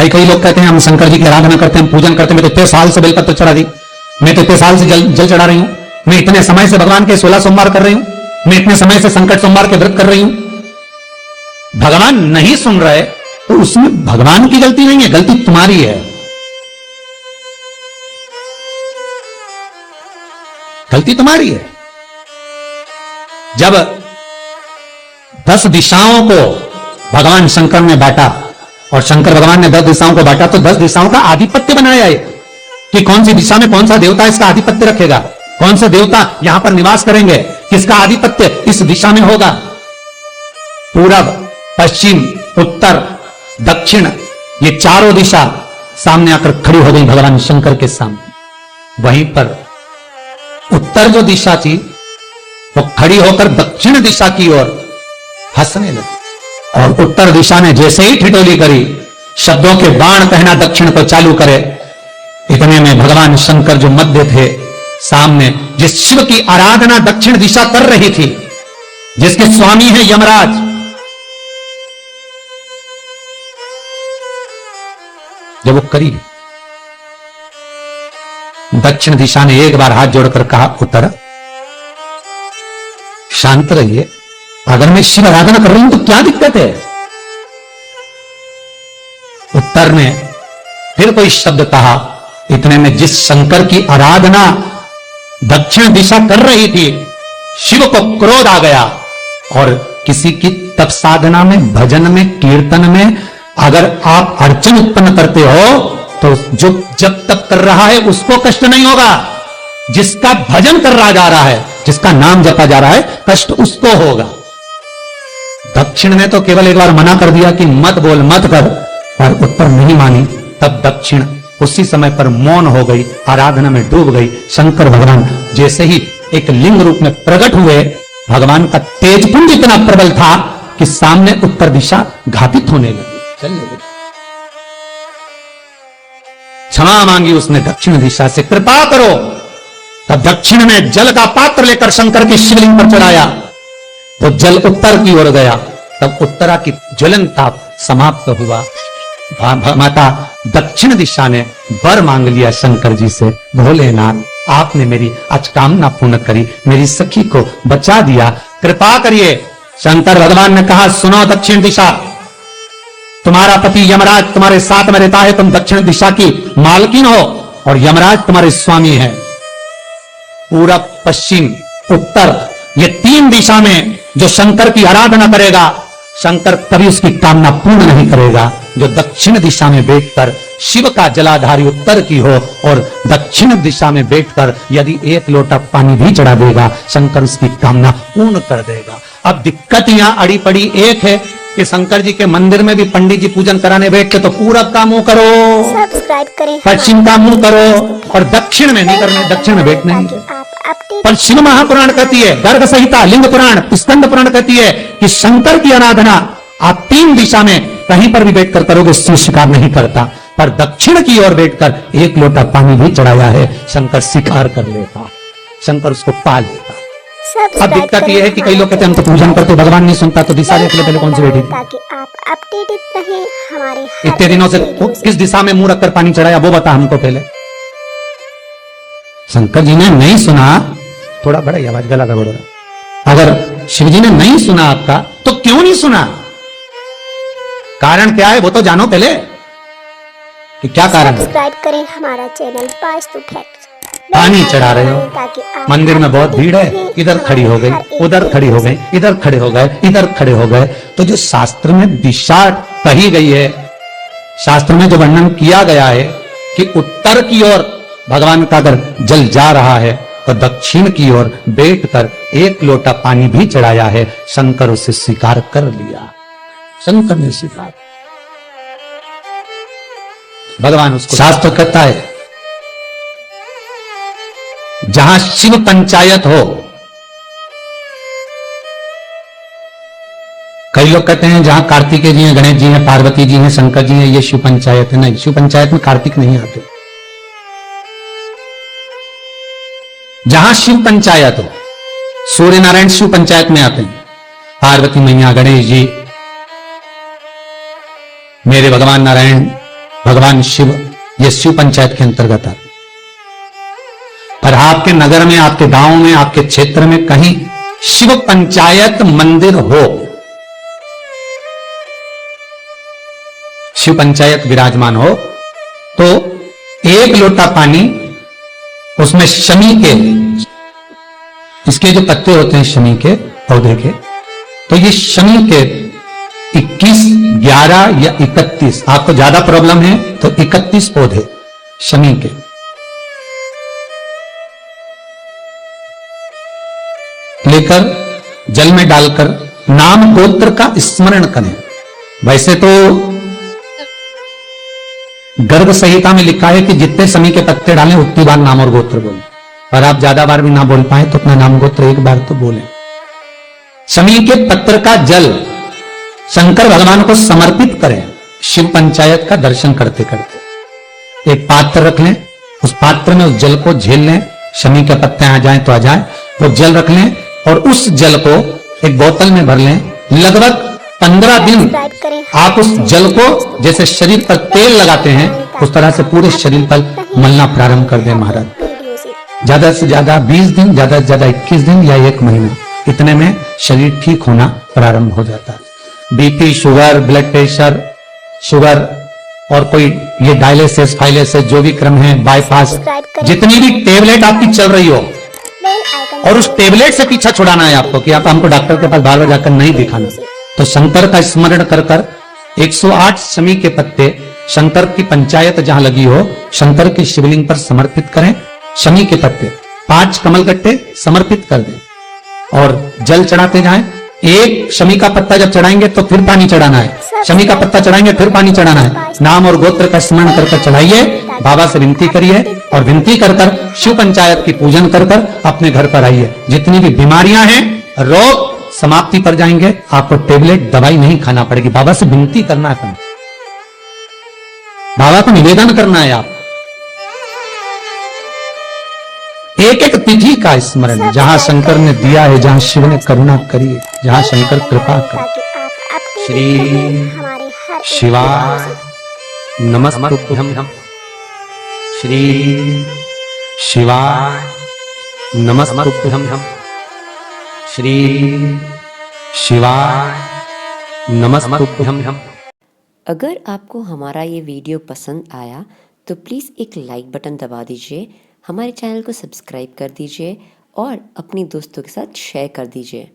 कई लोग कहते हैं हम शंकर जी की आराधना करते हैं, हम पूजन करते हैं, मैं तो इतने साल से बेलपत्र चढ़ा दी, मैं तो इतने साल से जल चढ़ा रही हूं, मैं इतने समय से भगवान के 16 सोमवार कर रही हूं, मैं इतने समय से संकट सोमवार के व्रत कर रही हूं। भगवान नहीं सुन रहे तो उसमें भगवान की गलती नहीं है, गलती तुम्हारी है, गलती तुम्हारी है। जब 10 दिशाओं को भगवान शंकर ने बांटा और शंकर भगवान ने 10 दिशाओं को बांटा तो 10 दिशाओं का आधिपत्य बनाया है कि कौन सी दिशा में कौन सा देवता इसका आधिपत्य रखेगा, कौन से देवता यहां पर निवास करेंगे, किसका आधिपत्य इस दिशा में होगा। पूरब, पश्चिम, उत्तर, दक्षिण, ये चारों दिशा सामने आकर खड़ी हो गई भगवान शंकर के सामने। वहीं पर उत्तर जो दिशा थी वो खड़ी होकर दक्षिण दिशा की ओर हंसने लगी और उत्तर दिशा ने जैसे ही ठिठोली करी, शब्दों के बाण कहना दक्षिण को चालू करे, इतने में भगवान शंकर जो मध्य थे सामने, जिस शिव की आराधना दक्षिण दिशा कर रही थी, जिसके स्वामी है यमराज, जब वो करी दक्षिण दिशा ने एक बार हाथ जोड़कर कहा, उत्तर शांत रहिए, अगर मैं शिव आराधना कर रही हूं तो क्या दिक्कत है। उत्तर ने फिर कोई शब्द कहा, इतने में जिस शंकर की आराधना दक्षिण दिशा कर रही थी, शिव को क्रोध आ गया और किसी की तप साधना में, भजन में, कीर्तन में अगर आप अड़चन उत्पन्न करते हो तो जो जब तप कर रहा है उसको कष्ट नहीं होगा, जिसका भजन कर रहा जा रहा है, जिसका नाम जपा जा रहा है, कष्ट उसको होगा। दक्षिण ने तो केवल एक बार मना कर दिया कि मत बोल, मत कर, और उत्तर नहीं मानी। तब दक्षिण उसी समय पर मौन हो गई, आराधना में डूब गई। शंकर भगवान जैसे ही एक लिंग रूप में प्रकट हुए, भगवान का तेजपुंज इतना प्रबल था कि सामने उत्तर दिशा घातित होने लगी, चलने लगी। क्षमा मांगी उसने दक्षिण दिशा से, कृपा करो। तब दक्षिण में जल का पात्र लेकर शंकर के शिवलिंग पर चढ़ाया तो जल उत्तर की ओर गया। तब उत्तरा की ज्वलन ताप समाप्त हुआ। माता दक्षिण दिशा ने वर मांग लिया शंकर जी से, भोलेनाथ आपने मेरी आज कामना पूर्ण करी, मेरी सखी को बचा दिया, कृपा करिए। शंकर भगवान ने कहा, सुनो दक्षिण दिशा, तुम्हारा पति यमराज तुम्हारे साथ में रहता है, तुम दक्षिण दिशा की मालकिन हो और यमराज तुम्हारे स्वामी है। पूरब, पश्चिम, उत्तर, ये 3 दिशा में जो शंकर की आराधना करेगा, शंकर कभी उसकी कामना पूर्ण नहीं करेगा। जो दक्षिण दिशा में बैठकर शिव का जलाधारी उत्तर की हो और दक्षिण दिशा में बैठकर यदि 1 लोटा पानी भी चढ़ा देगा, शंकर उसकी कामना पूर्ण कर देगा। अब दिक्कत यहां अड़ी पड़ी एक है कि शंकर जी के मंदिर में भी पंडित जी पूजन कराने बैठते तो पूरब का मुंह करो, सब्सक्राइब करें, पश्चिम का मुंह करो और दक्षिण में नहीं करने, दक्षिण में बैठने नहीं। पर शिव महापुराण कहती है, गर्ग संहिता, लिंग पुराण, स्कंद पुराण कहती है कि शंकर की आराधना आप 3 दिशा में कहीं पर भी बैठकर करोगे, शिव स्वीकार नहीं करता। पर दक्षिण की ओर बैठकर 1 लोटा पानी भी चढ़ाया है, शंकर स्वीकार कर लेता, शंकर उसको पा लेता। अब दिक्कत यह है कि कई लोग कहते हैं हम तो पूजन करते, भगवान नहीं सुनता, तो दिशा देख ले पहले कौन सी बैठी, ताकि आप अपडेटेड रहें हमारे इतने दिनों से किस दिशा में मुंह रखकर पानी चढ़ाया वो बता हमको पहले। शंकर जी ने नहीं सुना, थोड़ा बड़ा आवाज, गला का बड़ा, अगर शिव जी ने नहीं सुना आपका तो क्यों नहीं सुना, कारण क्या है वो तो जानो पहले कि क्या कारण है। सब्सक्राइब करें हमारा चैनल वास्तु फैक्ट। पानी चढ़ा रहे हो, मंदिर में बहुत भीड़ है, इधर खड़ी हो गई, उधर खड़ी हो गई, इधर खड़े हो गए, इधर खड़े हो गए, तो जो शास्त्र में दिशा कही गई है, शास्त्र में जो वर्णन किया गया है कि उत्तर की ओर भगवान का अगर जल जा रहा है तो दक्षिण की ओर बैठकर 1 लोटा पानी भी चढ़ाया है, शंकर उसे स्वीकार कर लिया, शंकर ने स्वीकार। भगवान उसको, शास्त्र कहता है जहां शिव पंचायत हो, कई लोग कहते हैं जहां कार्तिकेय जी हैं, गणेश जी हैं, पार्वती जी हैं, शंकर जी हैं, ये शिव पंचायत है। नहीं, शिव पंचायत में कार्तिक नहीं आते। जहां शिव पंचायत हो, सूर्य नारायण शिव पंचायत में आते हैं, पार्वती मैया, गणेश जी, मेरे भगवान नारायण, भगवान शिव, ये शिव पंचायत के अंतर्गत आता। पर आपके नगर में, आपके गांव में, आपके क्षेत्र में कहीं शिव पंचायत मंदिर हो, शिव पंचायत विराजमान हो, तो 1 लोटा पानी उसमें शमी के, इसके जो पत्ते होते हैं शमी के पौधे के, तो ये शमी के 21, 11 या 31, आपको ज्यादा प्रॉब्लम है तो 31 पौधे शमी के लेकर जल में डालकर नाम गोत्र का स्मरण करें। वैसे तो गर्ग संहिता में लिखा है कि जितने शमी के पत्ते डालें उतनी बार नाम और गोत्र बोलें, पर आप ज्यादा बार भी ना बोल पाए तो अपना नाम गोत्र एक बार तो बोलें। शमी के पत्र का जल शंकर भगवान को समर्पित करें। शिव पंचायत का दर्शन करते करते एक पात्र रख लें, उस पात्र में उस जल को झेल लें, शमी के पत्ते आ जाएं तो आ जाए, वो जल रख लें और उस जल को एक बोतल में भर लें। लगभग 15 दिन सब्सक्राइब करें। आप उस जल को जैसे शरीर पर तेल लगाते हैं उस तरह से पूरे शरीर पर मलना प्रारंभ कर दें महाराज। वीडियो से ज्यादा से ज्यादा 20 दिन, ज्यादा से ज्यादा 21 दिन या 1 महीना, इतने में शरीर ठीक होना प्रारंभ हो जाता है। BP, sugar, blood pressure, sugar और कोई ये डायलिसिस, फाइलिसिस जो भी क्रम है, बाईपास, जितनी भी टेबलेट आपकी चल रही हो, बेल आइकन और उस टेबलेट से पीछा छुड़ाना है आपको कि आप हमको डॉक्टर के पास बार बार जाकर नहीं दिखाना, तो शंकर का स्मरण कर कर 108 शमी के पत्ते शंकर की पंचायत जहां लगी हो, शंकर के शिवलिंग पर समर्पित करें। शमी के पत्ते 5 कमलगट्टे समर्पित कर दें और जल चढ़ाते जाएं। एक शमी का पत्ता जब चढ़ाएंगे तो फिर पानी चढ़ाना है, शमी का पत्ता चढ़ाएंगे फिर पानी चढ़ाना है। नाम और गोत्र का स्मरण कर कर चढ़ाइए, बाबा से विनती करिए और विनती कर कर शिव पंचायत की पूजन कर कर अपने घर पर आइए। जितनी भी बीमारियां हैं, रोग समाप्ति पर जाएंगे, आपको टेबलेट दवाई नहीं खाना पड़ेगी। बाबा से विनती करना है, बाबा को निवेदन करना है। आप एक एक तिथि का स्मरण, जहां शंकर ने दिया है, जहां शिव ने करुणा करी है, जहां शंकर कृपा कर। ताकि आप अपडेट श्री रहें हमारे हर एक शिवाय वीडियो से। नमस्तुभ्यं। श्री शिवाय नमस्तुभ्यं। श्री शिवाय नमस्तुभ्यं। अगर आपको हमारा ये वीडियो पसंद आया तो प्लीज़ एक लाइक बटन दबा दीजिए, हमारे चैनल को सब्सक्राइब कर दीजिए और अपने दोस्तों के साथ शेयर कर दीजिए।